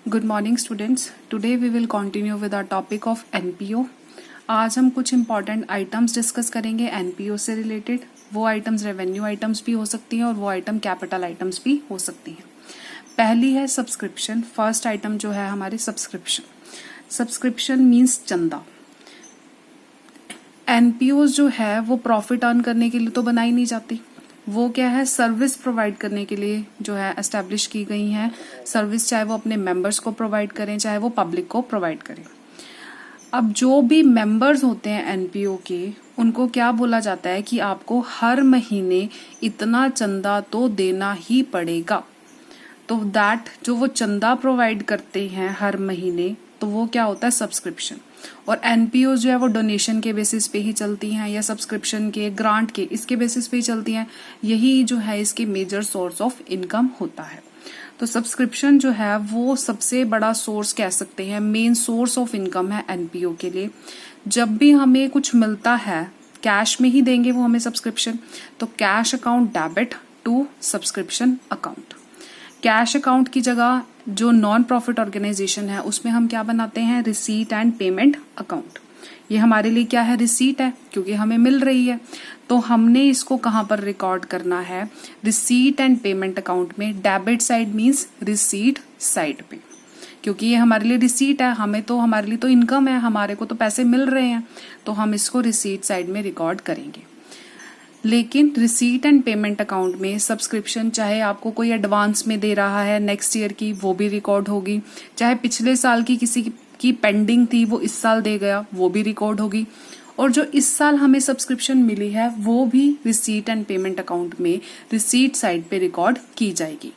Good morning students, today we will continue with our topic of NPO. आज हम कुछ important items discuss करेंगे NPO से related. वो आइटम्स रेवेन्यू आइटम्स भी हो सकती हैं और वो आइटम कैपिटल आइटम्स भी हो सकती हैं। पहली है सब्सक्रिप्शन। फर्स्ट आइटम जो है हमारी सब्सक्रिप्शन। सब्सक्रिप्शन मीन्स चंदा। एनपीओ जो है वो प्रॉफिट अर्न करने के लिए तो बनाई नहीं जाती, वो क्या है सर्विस प्रोवाइड करने के लिए जो है एस्टैब्लिश की गई हैं। सर्विस चाहे वो अपने मेंबर्स को प्रोवाइड करें चाहे वो पब्लिक को प्रोवाइड करें। अब जो भी मेंबर्स होते हैं एनपीओ के, उनको क्या बोला जाता है कि आपको हर महीने इतना चंदा तो देना ही पड़ेगा। तो दैट जो वो चंदा प्रोवाइड करते हैं हर महीने, तो वो क्या होता है सब्सक्रिप्शन। और एनपीओ जो है वो डोनेशन के बेसिस पे ही चलती हैं या सब्सक्रिप्शन के ग्रांट के इसके बेसिस पे ही चलती हैं। यही जो है इसके मेजर सोर्स ऑफ इनकम होता है। तो सब्सक्रिप्शन जो है वो सबसे बड़ा सोर्स कह सकते हैं, मेन सोर्स ऑफ इनकम है एनपीओ के लिए। जब भी हमें कुछ मिलता है कैश में ही देंगे वो हमें सब्सक्रिप्शन, तो cash account debit to subscription account. Cash account की जगह जो नॉन प्रॉफिट ऑर्गेनाइजेशन है उसमें हम क्या बनाते हैं रिसीट एंड पेमेंट अकाउंट। ये हमारे लिए क्या है रिसीट है क्योंकि हमें मिल रही है, तो हमने इसको कहां पर रिकॉर्ड करना है रिसीट एंड पेमेंट अकाउंट में। Debit side means receipt side पे, क्योंकि ये हमारे लिए रिसीट है, हमारे लिए तो इनकम है, हमारे को तो पैसे मिल रहे हैं, तो हम इसको रिसीट साइड में रिकॉर्ड करेंगे। लेकिन रिसीट एंड पेमेंट अकाउंट में सब्सक्रिप्शन चाहे आपको कोई एडवांस में दे रहा है नेक्स्ट ईयर की, वो भी रिकॉर्ड होगी। चाहे पिछले साल की किसी की पेंडिंग थी वो इस साल दे गया, वो भी रिकॉर्ड होगी। और जो इस साल हमें सब्सक्रिप्शन मिली है वो भी रिसीट एंड पेमेंट अकाउंट में रिसीट साइड पे रिकॉर्ड की जाएगी।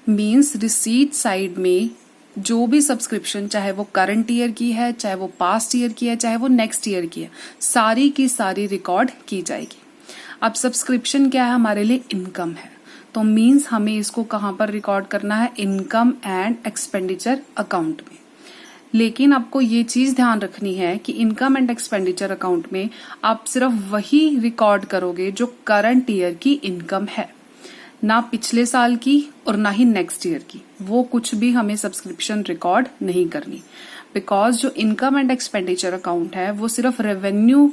मींस रिसीट साइड में जो भी सब्सक्रिप्शन चाहे वो करंट ईयर की है, चाहे वो पास्ट ईयर की है, चाहे वो नेक्स्ट ईयर की है, सारी की सारी रिकॉर्ड की जाएगी। अब सब्सक्रिप्शन क्या है हमारे लिए इनकम है, तो मींस हमें इसको कहां पर रिकॉर्ड करना है इनकम एंड एक्सपेंडिचर अकाउंट में। लेकिन आपको ये चीज ध्यान रखनी है कि इनकम एंड एक्सपेंडिचर अकाउंट में आप सिर्फ वही रिकॉर्ड करोगे जो करंट ईयर की इनकम है, ना पिछले साल की और ना ही नेक्स्ट ईयर की। वो कुछ भी हमें सब्सक्रिप्शन रिकॉर्ड नहीं करनी, बिकॉज जो इनकम एंड एक्सपेंडिचर अकाउंट है वो सिर्फ रेवेन्यू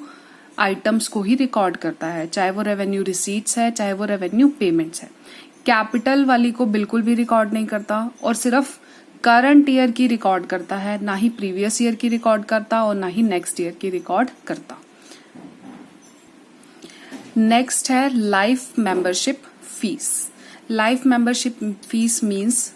आइटम्स को ही रिकॉर्ड करता है, चाहे वो रेवेन्यू रिसीट्स है चाहे वो रेवेन्यू पेमेंट्स है। कैपिटल वाली को बिल्कुल भी रिकॉर्ड नहीं करता और सिर्फ करंट ईयर की रिकॉर्ड करता है, ना ही प्रीवियस ईयर की रिकॉर्ड करता और ना ही नेक्स्ट ईयर की रिकॉर्ड करता। नेक्स्ट है life membership fees. Life membership fees means,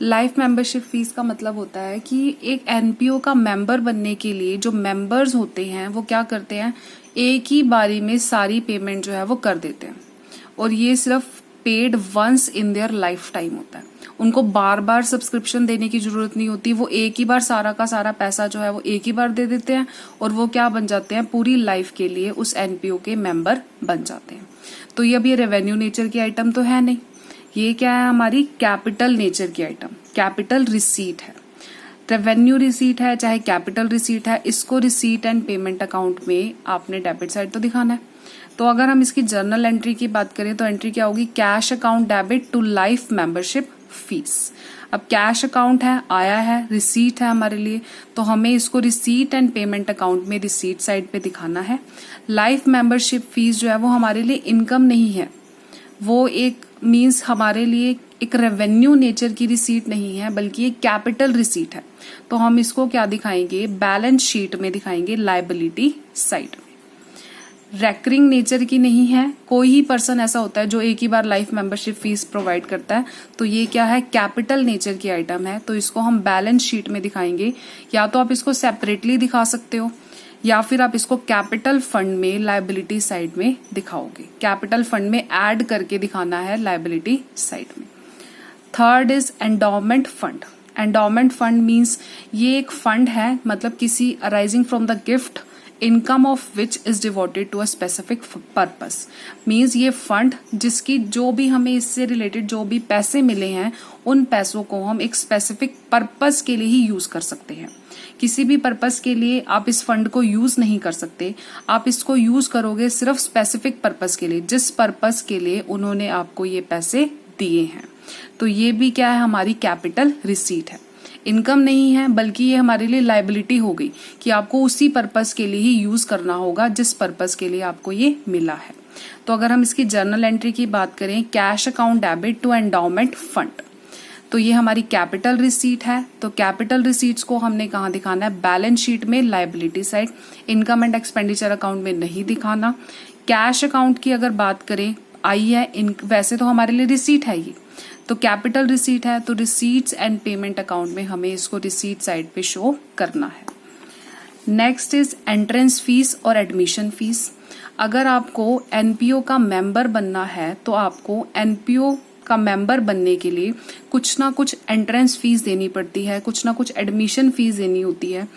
life membership fees का मतलब होता है कि एक एनपीओ का मेंबर बनने के लिए जो मेंबर्स होते हैं वो क्या करते हैं एक ही बारी में सारी पेमेंट जो है वो कर देते हैं, और ये सिर्फ paid once in their lifetime होता है। उनको बार बार सब्सक्रिप्शन देने की जरूरत नहीं होती, वो एक ही बार सारा का सारा पैसा जो है वो एक ही बार दे देते हैं और वो क्या बन जाते हैं पूरी लाइफ के लिए उस एनपीओ के मेंबर बन जाते हैं। तो ये अब ये रेवेन्यू नेचर की आइटम तो है नहीं, ये क्या है हमारी कैपिटल नेचर की आइटम, कैपिटल रिसीट है। रेवेन्यू रिसीट है चाहे कैपिटल रिसीट है, इसको रिसीट एंड पेमेंट अकाउंट में आपने डेबिट साइड तो दिखाना है। तो अगर हम इसकी जर्नल एंट्री की बात करें तो एंट्री क्या होगी cash account debit to life membership fees. अब कैश अकाउंट है आया है, रिसीट है हमारे लिए, तो हमें इसको रिसीट एंड पेमेंट अकाउंट में रिसीट साइड पे दिखाना है। लाइफ मेंबरशिप फीस जो है वो हमारे लिए इनकम नहीं है, वो एक मींस हमारे लिए एक रेवेन्यू नेचर की रिसीट नहीं है बल्कि एक कैपिटल रिसीट है। तो हम इसको क्या दिखाएंगे बैलेंस शीट में दिखाएंगे लायबिलिटी साइड में। रेकरिंग नेचर की नहीं है, कोई ही पर्सन ऐसा होता है जो एक ही बार लाइफ मेंबरशिप फीस प्रोवाइड करता है, तो ये क्या है कैपिटल नेचर की आइटम है, तो इसको हम बैलेंस शीट में दिखाएंगे। या तो आप इसको सेपरेटली दिखा सकते हो या फिर आप इसको कैपिटल फंड में लायबिलिटी साइड में दिखाओगे, कैपिटल फंड में ऐड करके दिखाना है लायबिलिटी साइड में। Third is endowment fund. Endowment fund means ये एक फंड है, मतलब किसी arising from the gift income of which is devoted to a specific purpose. Means ये फंड जिसकी जो भी हमें इससे रिलेटेड जो भी पैसे मिले हैं उन पैसों को हम एक स्पेसिफिक पर्पस के लिए ही यूज कर सकते हैं। किसी भी पर्पस के लिए आप इस फंड को यूज नहीं कर सकते, आप इसको यूज करोगे सिर्फ स्पेसिफिक पर्पस के लिए, जिस पर्पस के लिए उन्होंने आपको ये पैसे दिए हैं। तो ये भी क्या है, हमारी कैपिटल रिसीट है। इनकम नहीं है, बल्कि ये हमारे लिए लायबिलिटी हो गई कि आपको उसी पर्पस के लिए ही यूज करना होगा जिस पर्पस के लिए आपको ये मिला है। तो अगर हम इसकी जर्नल एंट्री की बात करें, cash account debit to endowment fund, तो ये हमारी कैपिटल रिसीट है। तो कैपिटल रिसीट्स को हमने कहाँ दिखाना है, बैलेंस शीट में liability side, income and expenditure account में नहीं दिखाना। कैश अकाउंट की अगर बात करें, आई है वैसे तो हमारे लिए रिसीट है ये, तो कैपिटल रिसीट है, तो रिसीट्स एंड पेमेंट अकाउंट में हमें इसको रिसीट साइड पे शो करना है। नेक्स्ट इज एंट्रेंस फीस और एडमिशन फीस। अगर आपको एनपीओ का मेंबर बनना है तो आपको एनपीओ का मेंबर बनने के लिए कुछ ना कुछ एंट्रेंस फीस देनी पड़ती है, कुछ ना कुछ एडमिशन फीस देनी होती है।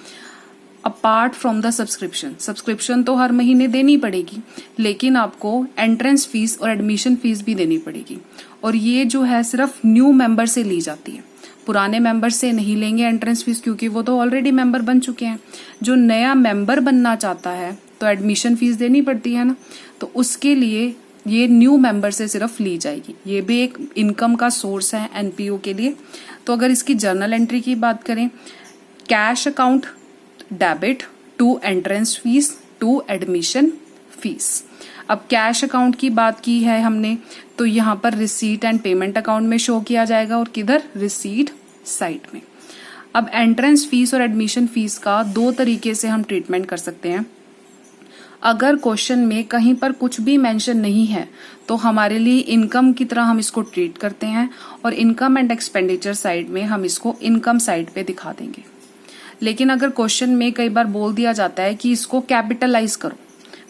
अपार्ट फ्रॉम द सब्सक्रिप्शन तो हर महीने देनी पड़ेगी, लेकिन आपको एंट्रेंस फीस और एडमिशन फीस भी देनी पड़ेगी। और ये जो है सिर्फ न्यू मेंबर से ली जाती है, पुराने मेंबर से नहीं लेंगे एंट्रेंस फीस, क्योंकि वो तो ऑलरेडी मेंबर बन चुके हैं। जो नया मेंबर बनना चाहता है तो एडमिशन फीस देनी पड़ती है ना, तो उसके लिए ये न्यू मेंबर से सिर्फ ली जाएगी। ये भी एक इनकम का सोर्स है एनपीओ के लिए। तो अगर इसकी जर्नल एंट्री की बात करें, cash account debit to entrance fees to admission fees. अब कैश अकाउंट की बात की है हमने, तो यहाँ पर रिसीट एंड पेमेंट अकाउंट में शो किया जाएगा और किधर, रिसीट साइड में। अब एंट्रेंस फीस और एडमिशन फीस का दो तरीके से हम ट्रीटमेंट कर सकते हैं। अगर क्वेश्चन में कहीं पर कुछ भी मेंशन नहीं है तो हमारे लिए इनकम की तरह हम इसको ट्रीट करते हैं, और इनकम एंड एक्सपेंडिचर साइड में हम इसको इनकम साइड पे दिखा देंगे। लेकिन अगर क्वेश्चन में कई बार बोल दिया जाता है कि इसको कैपिटलाइज करो,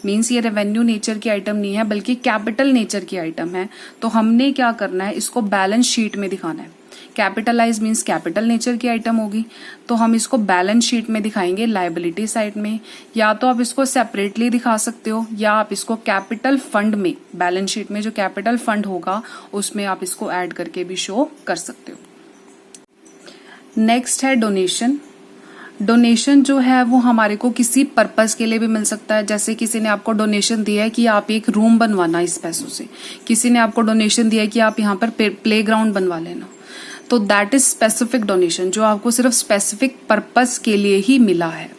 मीन्स ये रेवेन्यू नेचर की आइटम नहीं है बल्कि कैपिटल नेचर की आइटम है, तो हमने क्या करना है, इसको बैलेंस शीट में दिखाना है। कैपिटलाइज मीन्स कैपिटल नेचर की आइटम होगी, तो हम इसको बैलेंस शीट में दिखाएंगे लायबिलिटी साइड में। या तो आप इसको सेपरेटली दिखा सकते हो, या आप इसको कैपिटल फंड में, बैलेंस शीट में जो कैपिटल फंड होगा उसमें आप इसको ऐड करके भी शो कर सकते हो। नेक्स्ट है डोनेशन। डोनेशन जो है वो हमारे को किसी पर्पस के लिए भी मिल सकता है। जैसे किसी ने आपको डोनेशन दिया है कि आप एक रूम बनवाना इस पैसों से, किसी ने आपको डोनेशन दिया है कि आप यहाँ पर प्ले ग्राउंड बनवा लेना, तो दैट इज स्पेसिफिक डोनेशन, जो आपको सिर्फ स्पेसिफिक पर्पस के लिए ही मिला है।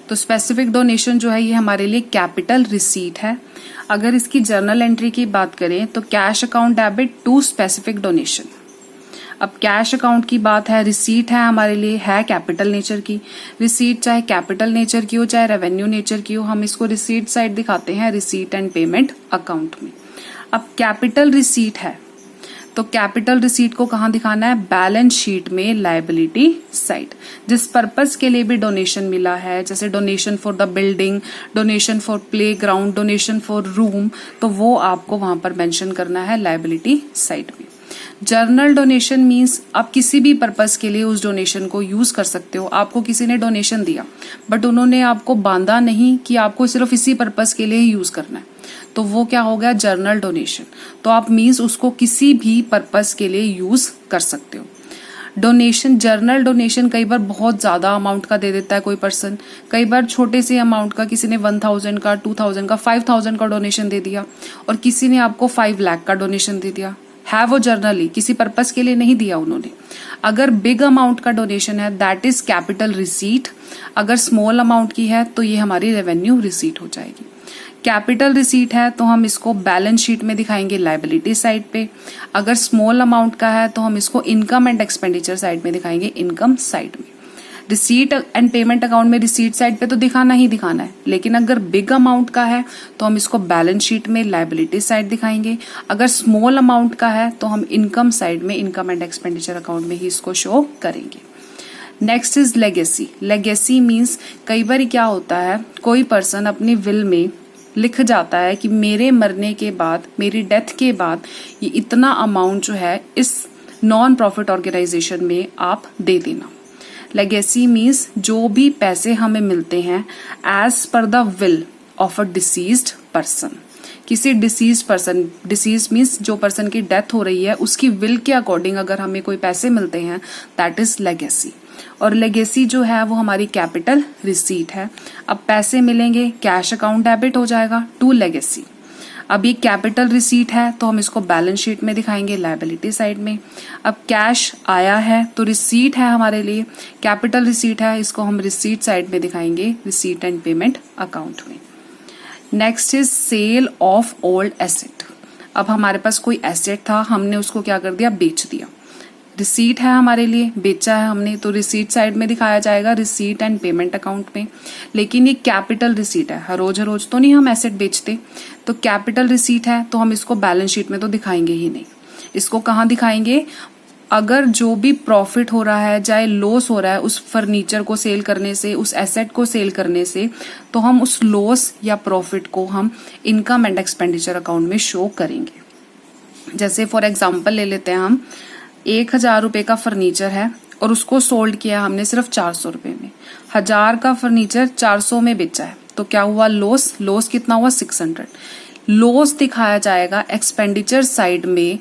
तो स्पेसिफिक डोनेशन जो है ये हमारे लिए कैपिटल रिसीट है। अगर इसकी जर्नल एंट्री की बात करें तो cash account debit to specific donation. अब कैश अकाउंट की बात है, रिसीट है हमारे लिए, है कैपिटल नेचर की। रिसीट चाहे कैपिटल नेचर की हो चाहे रेवेन्यू नेचर की हो, हम इसको रिसीट साइड दिखाते हैं रिसीट एंड पेमेंट अकाउंट में। अब कैपिटल रिसीट है तो कैपिटल रिसीट को कहाँ दिखाना है, बैलेंस शीट में लायबिलिटी साइड। जिस पर्पस के लिए भी डोनेशन मिला है, जैसे donation for the building, donation for play ground, donation for room, तो वो आपको वहां पर मेंशन करना है लायबिलिटी साइड में। जर्नल डोनेशन मीन्स आप किसी भी पर्पस के लिए उस डोनेशन को यूज कर सकते हो। आपको किसी ने डोनेशन दिया बट उन्होंने आपको बांधा नहीं कि आपको सिर्फ इसी पर्पस के लिए ही यूज करना है, तो वो क्या हो गया, जर्नल डोनेशन। तो आप मीन्स उसको किसी भी पर्पस के लिए यूज कर सकते हो। डोनेशन, जर्नल डोनेशन कई बार बहुत ज्यादा अमाउंट का दे देता है कोई पर्सन, कई बार छोटे से अमाउंट का, किसी ने 1000 का, 2000 का, 5000 का डोनेशन दे दिया, और किसी ने आपको 5 लाख का डोनेशन दे दिया है। वो जर्नली किसी पर्पस के लिए नहीं दिया उन्होंने। अगर बिग अमाउंट का डोनेशन है दैट इज कैपिटल रिसीट, अगर स्मॉल अमाउंट की है तो ये हमारी रेवेन्यू रिसीट हो जाएगी। कैपिटल रिसीट है तो हम इसको बैलेंस शीट में दिखाएंगे लायबिलिटी साइड पे, अगर स्मॉल अमाउंट का है तो हम इसको इनकम एंड एक्सपेंडिचर साइड में दिखाएंगे इनकम साइड में। रिसीट एंड पेमेंट अकाउंट में रिसीट साइड पे तो दिखाना ही दिखाना है, लेकिन अगर बिग अमाउंट का है तो हम इसको बैलेंस शीट में लायबिलिटी साइड दिखाएंगे, अगर स्मॉल अमाउंट का है तो हम इनकम साइड में, इनकम एंड एक्सपेंडिचर अकाउंट में ही इसको शो करेंगे। Next is legacy. Legacy means कई बार क्या होता है, कोई पर्सन अपनी विल में लिख जाता है कि मेरे मरने के बाद, मेरी डेथ के बाद ये इतना अमाउंट जो है इस नॉन प्रॉफिट ऑर्गेनाइजेशन में आप दे देना। लेगेसी मीन्स जो भी पैसे हमें मिलते हैं as per the will of a deceased person. किसी डिसीज पर्सन, डिसीज मीन्स जो पर्सन की डेथ हो रही है उसकी विल के अकॉर्डिंग अगर हमें कोई पैसे मिलते हैं दैट इज लेगेसी। और लेगेसी जो है वो हमारी कैपिटल रिसीट है। अब पैसे मिलेंगे, कैश अकाउंट डेबिट हो जाएगा टू लेगेसी। अब ये कैपिटल रिसीट है तो हम इसको बैलेंस शीट में दिखाएंगे लायबिलिटी साइड में। अब कैश आया है तो रिसीट है हमारे लिए, कैपिटल रिसीट है, इसको हम रिसीट साइड में दिखाएंगे रिसीट एंड पेमेंट अकाउंट में। Next is sale of old asset. अब हमारे पास कोई एसेट था, हमने उसको क्या कर दिया, बेच दिया। रिसीट है हमारे लिए, बेचा है हमने, तो रिसीट साइड में दिखाया जाएगा रिसीट एंड पेमेंट अकाउंट में। लेकिन ये कैपिटल रिसीट है, हर रोज तो नहीं हम एसेट बेचते, तो कैपिटल रिसीट है तो हम इसको बैलेंस शीट में तो दिखाएंगे ही नहीं। इसको कहाँ दिखाएंगे, अगर जो भी प्रॉफिट हो रहा है चाहे लॉस हो रहा है उस फर्नीचर को सेल करने से, उस एसेट को सेल करने से, तो हम उस लॉस या प्रॉफिट को हम इनकम एंड एक्सपेंडिचर अकाउंट में शो करेंगे। जैसे फॉर एग्जांपल ले लेते हैं हम, 1000 रुपए का फर्नीचर है और उसको सोल्ड किया हमने सिर्फ 400 रुपए में। 1000 का फर्नीचर 400 में बेचा है तो क्या हुआ, लॉस कितना हुआ, 600। लॉस दिखाया जाएगा एक्सपेंडिचर साइड में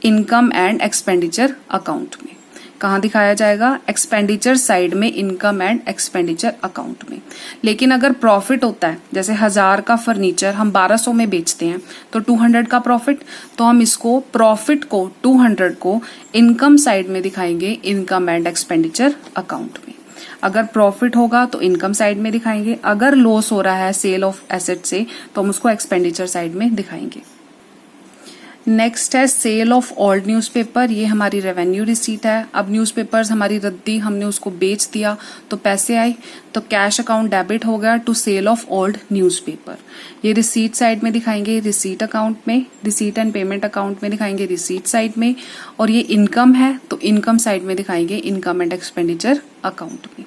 इनकम एंड एक्सपेंडिचर अकाउंट में। कहाँ दिखाया जाएगा, एक्सपेंडिचर साइड में इनकम एंड एक्सपेंडिचर अकाउंट में। लेकिन अगर प्रॉफिट होता है, जैसे 1000 का फर्नीचर हम 1200 में बेचते हैं तो 200 का प्रॉफिट, तो हम इसको प्रॉफिट को 200 को इनकम साइड में दिखाएंगे इनकम एंड एक्सपेंडिचर अकाउंट में। अगर प्रॉफिट होगा तो इनकम साइड में दिखाएंगे, अगर लॉस हो रहा है सेल ऑफ एसेट से तो हम उसको एक्सपेंडिचर साइड में दिखाएंगे। नेक्स्ट है सेल ऑफ ओल्ड न्यूज़पेपर। ये हमारी रेवेन्यू रिसीट है। अब न्यूज़पेपर्स हमारी रद्दी, हमने उसको बेच दिया तो पैसे आए, तो कैश अकाउंट डेबिट हो गया to sale of old newspaper. ये रिसीट साइड में दिखाएंगे रिसीट अकाउंट में, रिसीट एंड पेमेंट अकाउंट में दिखाएंगे रिसीट साइड में। और ये इनकम है तो इनकम साइड में दिखाएंगे इनकम एंड एक्सपेंडिचर अकाउंट में।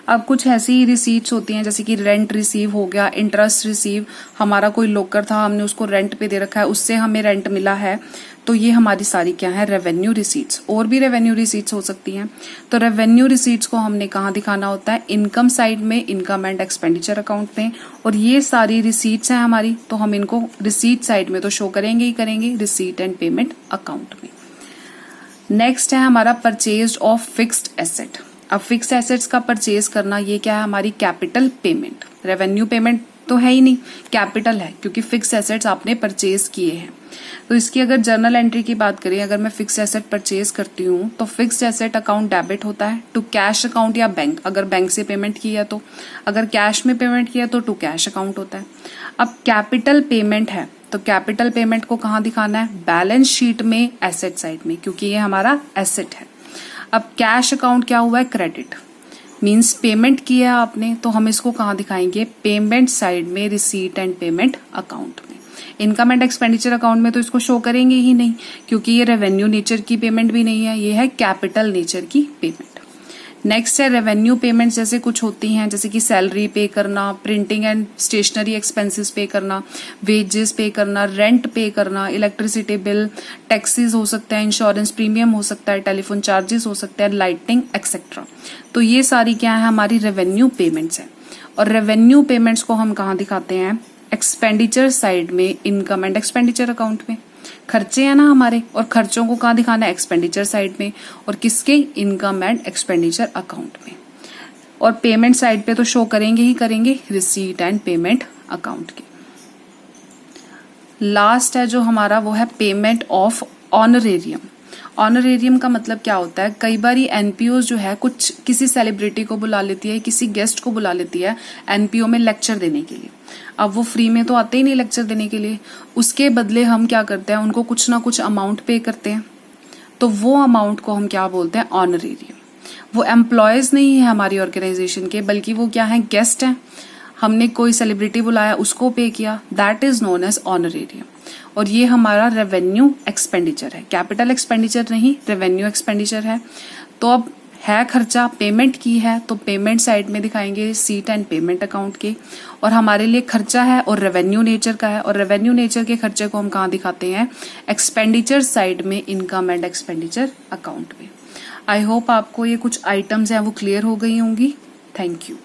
अब कुछ ऐसी रिसीट्स होती हैं जैसे कि रेंट रिसीव हो गया, इंटरेस्ट रिसीव, हमारा कोई लोकर था हमने उसको रेंट पे दे रखा है, उससे हमें रेंट मिला है, तो ये हमारी सारी क्या है, रेवेन्यू रिसीट्स। और भी रेवेन्यू रिसीट्स हो सकती हैं। तो रेवेन्यू रिसीट्स को हमने कहाँ दिखाना होता है, इनकम साइड में इनकम एंड एक्सपेंडिचर अकाउंट में। और ये सारी रिसीट्स हैं हमारी, तो हम इनको रिसीट साइड में तो शो करेंगे ही करेंगे रिसीट एंड पेमेंट अकाउंट में। नेक्स्ट है हमारा परचेज ऑफ फिक्स्ड एसेट। अब फिक्स एसेट्स का परचेज करना, ये क्या है, हमारी कैपिटल पेमेंट। रेवेन्यू पेमेंट तो है ही नहीं, कैपिटल है, क्योंकि फिक्स एसेट्स आपने परचेज किए हैं। तो इसकी अगर जर्नल एंट्री की बात करें, अगर मैं फिक्स एसेट परचेज करती हूँ तो फिक्स एसेट अकाउंट डेबिट होता है टू कैश अकाउंट या बैंक, अगर बैंक से पेमेंट किया तो, अगर कैश में पेमेंट किया तो टू कैश अकाउंट होता है। अब कैपिटल पेमेंट है तो कैपिटल पेमेंट को कहाँ दिखाना है, बैलेंस शीट में एसेट साइड में, क्योंकि ये हमारा एसेट है। अब कैश अकाउंट क्या हुआ है, क्रेडिट, मींस पेमेंट किया है आपने, तो हम इसको कहाँ दिखाएंगे, पेमेंट साइड में रिसीट एंड पेमेंट अकाउंट में। इनकम एंड एक्सपेंडिचर अकाउंट में तो इसको शो करेंगे ही नहीं, क्योंकि ये रेवेन्यू नेचर की पेमेंट भी नहीं है, ये है कैपिटल नेचर की पेमेंट। नेक्स्ट है रेवेन्यू पेमेंट्स, जैसे कुछ होती हैं जैसे कि सैलरी पे करना, प्रिंटिंग एंड स्टेशनरी एक्सपेंसेस पे करना, वेजेस पे करना, रेंट पे करना, इलेक्ट्रिसिटी बिल, टैक्सेस हो सकता है, इंश्योरेंस प्रीमियम हो सकता है, टेलीफोन चार्जेस हो सकता है, लाइटिंग एक्सेट्रा। तो ये सारी क्या है, हमारी रेवेन्यू पेमेंट्स है। और रेवेन्यू पेमेंट्स को हम कहाँ दिखाते हैं, एक्सपेंडिचर साइड में इनकम एंड एक्सपेंडिचर अकाउंट में। खर्चे हैं ना हमारे, और खर्चों को कहाँ दिखाना है, एक्सपेंडिचर साइड में, और किसके, इनकम एंड एक्सपेंडिचर अकाउंट में। और पेमेंट साइड पे तो शो करेंगे ही करेंगे रिसीट एंड पेमेंट अकाउंट के। लास्ट है जो हमारा, वो है पेमेंट ऑफ ऑनरेरियम। ऑनरेरियम का मतलब क्या होता है, कई बार एनपीओ जो है कुछ किसी सेलिब्रिटी को बुला लेती है, किसी गेस्ट को बुला लेती है एनपीओ में लेक्चर देने के लिए। अब वो फ्री में तो आते ही नहीं लेक्चर देने के लिए, उसके बदले हम क्या करते हैं, उनको कुछ ना कुछ अमाउंट पे करते हैं, तो वो अमाउंट को हम क्या बोलते हैं, ऑनरेरियम। वो एम्प्लॉयज नहीं है हमारी ऑर्गेनाइजेशन के, बल्कि वो क्या है, गेस्ट हैं, हमने कोई सेलिब्रिटी बुलाया उसको पे किया, that is known as honorarium. और ये हमारा रेवेन्यू एक्सपेंडिचर है, कैपिटल एक्सपेंडिचर नहीं, रेवेन्यू एक्सपेंडिचर है। तो अब है खर्चा, पेमेंट की है, तो पेमेंट साइड में दिखाएंगे रिसीट एंड पेमेंट अकाउंट के। और हमारे लिए खर्चा है और रेवेन्यू नेचर का है, और रेवेन्यू नेचर के खर्चे को हम कहाँ दिखाते हैं, एक्सपेंडिचर साइड में इनकम एंड एक्सपेंडिचर अकाउंट में। आई होप आपको ये कुछ आइटम्स हैं वो क्लियर हो गई होंगी। Thank you.